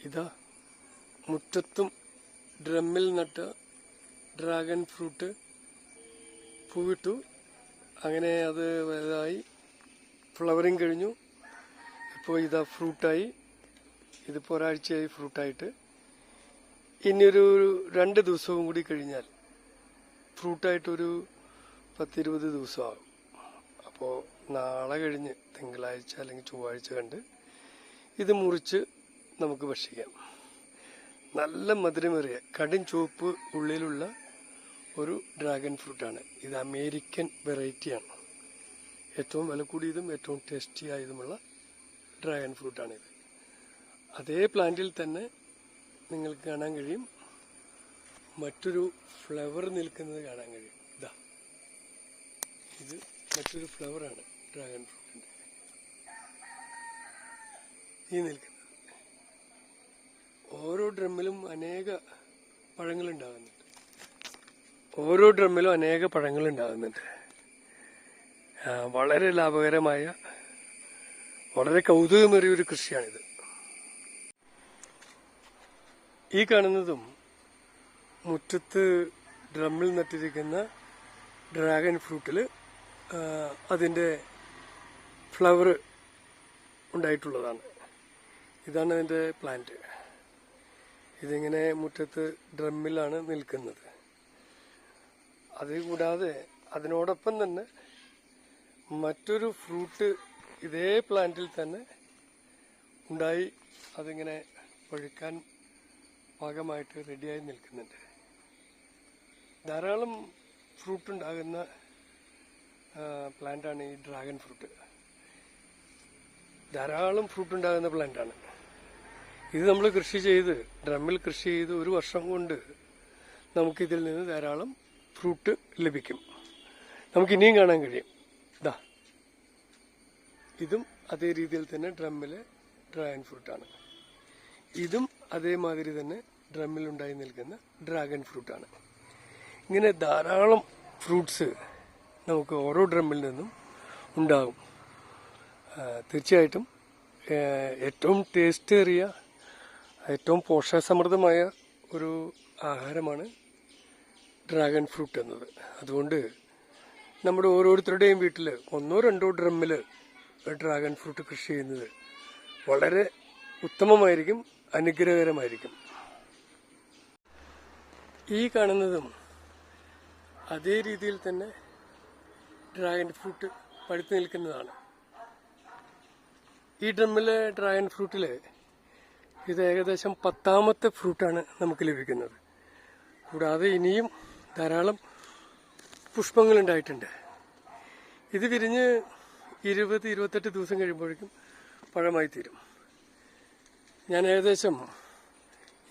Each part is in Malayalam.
ഇതാ മുറ്റത്തും ഡ്രമ്മിൽ നട്ട ഡ്രാഗൺ ഫ്രൂട്ട് പൂവിട്ടു. അങ്ങനെ അത് വലുതായി, ഫ്ലവറിങ് കഴിഞ്ഞു. ഇപ്പോൾ ഇതാ ഫ്രൂട്ടായി. ഇതിപ്പോൾ ഒരാഴ്ചയായി ഫ്രൂട്ടായിട്ട്. ഇനിയൊരു 2 ദിവസവും കൂടി കഴിഞ്ഞാൽ ഫ്രൂട്ടായിട്ടൊരു 10-20 ദിവസമാകും. അപ്പോൾ നാളെ കഴിഞ്ഞ് തിങ്കളാഴ്ച അല്ലെങ്കിൽ ചൊവ്വാഴ്ച കണ്ട് ഇത് മുറിച്ച് നമുക്ക് ഭക്ഷിക്കാം. നല്ല മധുരമേറിയ കടും ചുവപ്പ് ഉള്ളിലുള്ള ഒരു ഡ്രാഗൺ ഫ്രൂട്ടാണ്. ഇത് അമേരിക്കൻ വെറൈറ്റിയാണ്. ഏറ്റവും വില കൂടിയതും ഏറ്റവും ടേസ്റ്റി ആയതുമുള്ള ഡ്രാഗൺ ഫ്രൂട്ടാണിത്. അതേ പ്ലാന്റിൽ തന്നെ നിങ്ങൾക്ക് കാണാൻ കഴിയും മറ്റൊരു ഫ്ലവർ നിൽക്കുന്നത് കാണാൻ കഴിയും. ഇതാ, ഇത് മറ്റൊരു ഫ്ലവറാണ് ഡ്രാഗൺ ഫ്രൂട്ടിൻ്റെ ഈ നിൽക്കുന്നത്. ഓരോ ഡ്രമ്മിലും അനേക പഴങ്ങളുണ്ടാകുന്നുണ്ട്. വളരെ ലാഭകരമായ, വളരെ കൗതുകമേറിയ ഒരു കൃഷിയാണിത്. ഈ കാണുന്നതും മുറ്റത്ത് ഡ്രമ്മിൽ നട്ടിരിക്കുന്ന ഡ്രാഗൺ ഫ്രൂട്ടിൽ അതിൻ്റെ ഫ്ലവർ ഉണ്ടായിട്ടുള്ളതാണ്. ഇതാണ് അതിൻ്റെ പ്ലാന്റ്. ഇതിങ്ങനെ മുറ്റത്ത് ഡ്രമ്മിലാണ് നിൽക്കുന്നത്. അതുകൂടാതെ അതിനോടൊപ്പം തന്നെ മറ്റൊരു ഫ്രൂട്ട് ഇതേ പ്ലാന്റിൽ തന്നെ ഉണ്ടായി, അതിങ്ങനെ പഴുക്കാൻ പാകമായിട്ട് റെഡിയായി നിൽക്കുന്നുണ്ട്. ധാരാളം ഫ്രൂട്ട് ഉണ്ടാകുന്ന പ്ലാന്റാണ് ഈ ഡ്രാഗൺ ഫ്രൂട്ട്. ധാരാളം ഫ്രൂട്ട് ഉണ്ടാകുന്ന പ്ലാന്റാണ് ഇത്. നമ്മൾ ഡ്രമ്മിൽ കൃഷി ചെയ്ത് 1 വർഷം കൊണ്ട് നമുക്കിതിൽ നിന്ന് ധാരാളം ഫ്രൂട്ട് ലഭിക്കും. നമുക്കിനിയും കാണാൻ കഴിയും. ഇതാ, ഇതും അതേ രീതിയിൽ തന്നെ ഡ്രമ്മിലെ ഡ്രാഗൺ ഫ്രൂട്ടാണ്. ഇതും അതേമാതിരി തന്നെ ഡ്രമ്മിൽ ഉണ്ടായി നിൽക്കുന്ന ഡ്രാഗൺ ഫ്രൂട്ടാണ്. ഇങ്ങനെ ധാരാളം ഫ്രൂട്ട്സ് നമുക്ക് ഓരോ ഡ്രമ്മിൽ നിന്നും ഉണ്ടാകും. തീർച്ചയായിട്ടും ഏറ്റവും ടേസ്റ്റേറിയ, ഏറ്റവും പോഷകസമൃദ്ധമായ ഒരു ആഹാരമാണ് ഡ്രാഗൺ ഫ്രൂട്ട് എന്നത്. അതുകൊണ്ട് നമ്മുടെ ഓരോരുത്തരുടെയും വീട്ടിൽ 1-2 ഡ്രമ്മിൽ ഡ്രാഗൺ ഫ്രൂട്ട് കൃഷി ചെയ്യുന്നത് വളരെ ഉത്തമമായിരിക്കും, അനുഗ്രഹകരമായിരിക്കും. ഈ കാണുന്നതും അതേ രീതിയിൽ തന്നെ ഡ്രാഗൺ ഫ്രൂട്ട് പഴുത്തു നിൽക്കുന്നതാണ്. ഈ ഡ്രമ്മിലെ ഡ്രാഗൺ ഫ്രൂട്ടിൽ ഇത് ഏകദേശം 10ാമത്തെ ഫ്രൂട്ടാണ് നമുക്ക് ലഭിക്കുന്നത്. കൂടാതെ ഇനിയും ധാരാളം പുഷ്പങ്ങളുണ്ടായിട്ടുണ്ട്. ഇത് വിരിഞ്ഞ് 20-28 ദിവസം കഴിയുമ്പോഴേക്കും പഴമായി തീരും. ഞാൻ ഏകദേശം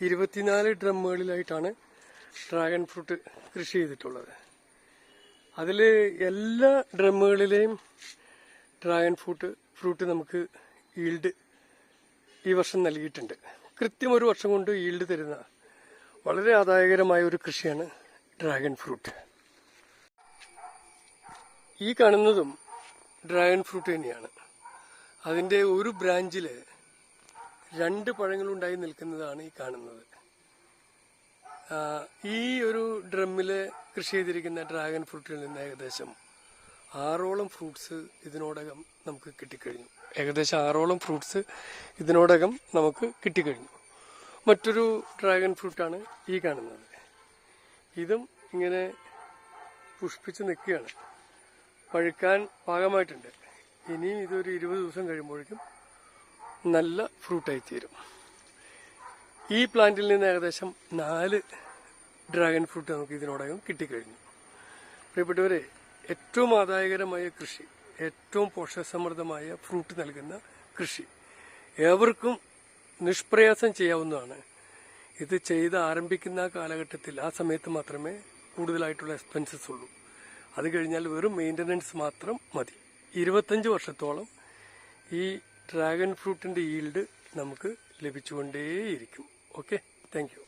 24 ഡ്രമ്മുകളിലായിട്ടാണ് ഡ്രാഗൺ ഫ്രൂട്ട് കൃഷി ചെയ്തിട്ടുള്ളത്. അതിൽ എല്ലാ ഡ്രമ്മുകളിലെയും ഡ്രാഗൺ ഫ്രൂട്ട് നമുക്ക് ഈൽഡ് ഈ വർഷം നൽകിയിട്ടുണ്ട്. കൃത്യം 1 വർഷം കൊണ്ട് ഈൽഡ് തരുന്ന വളരെ ആദായകരമായ ഒരു കൃഷിയാണ് ഡ്രാഗൺ ഫ്രൂട്ട്. ഈ കാണുന്നതും ഡ്രാഗൺ ഫ്രൂട്ട് തന്നെയാണ്. അതിൻ്റെ ഒരു ബ്രാഞ്ചിൽ 2 പഴങ്ങളുണ്ടായി നിൽക്കുന്നതാണ് ഈ കാണുന്നത്. ഈ ഒരു ഡ്രമ്മിൽ കൃഷി ചെയ്തിരിക്കുന്ന ഡ്രാഗൺ ഫ്രൂട്ടിൽ നിന്ന് ഏകദേശം 6ഓളം ഫ്രൂട്ട്സ് ഇതിനോടകം നമുക്ക് കിട്ടിക്കഴിഞ്ഞു. മറ്റൊരു ഡ്രാഗൺ ഫ്രൂട്ടാണ് ഈ കാണുന്നത്. ഇതും ഇങ്ങനെ പുഷ്പിച്ച് നിൽക്കുകയാണ്, പഴുക്കാൻ പാകമായിട്ടുണ്ട്. ഇനിയും ഇതൊരു 20 ദിവസം കഴിയുമ്പോഴേക്കും നല്ല ഫ്രൂട്ടായി തീരും. ഈ പ്ലാന്റിൽ നിന്ന് ഏകദേശം 4 ഡ്രാഗൺ ഫ്രൂട്ട് നമുക്ക് ഇതിനോടകം കിട്ടിക്കഴിഞ്ഞു. പ്രിയപ്പെട്ടവരെ, ഏറ്റവും ആദായകരമായ കൃഷി, ഏറ്റവും പോഷകസമൃദ്ധമായ ഫ്രൂട്ട് നൽകുന്ന കൃഷി ഏവർക്കും നിഷ്പ്രയാസം ചെയ്യാവുന്നതാണ്. ഇത് ചെയ്ത് ആരംഭിക്കുന്ന കാലഘട്ടത്തിൽ ആ സമയത്ത് മാത്രമേ കൂടുതലായിട്ടുള്ള എക്സ്പെൻസസ് ഉള്ളൂ. അത് കഴിഞ്ഞാൽ വെറും മെയിൻ്റനൻസ് മാത്രം മതി. 25 വർഷത്തോളം ഈ ഡ്രാഗൺ ഫ്രൂട്ടിൻ്റെ ഈൽഡ് നമുക്ക് ലഭിച്ചുകൊണ്ടേയിരിക്കും. Okay, thank you.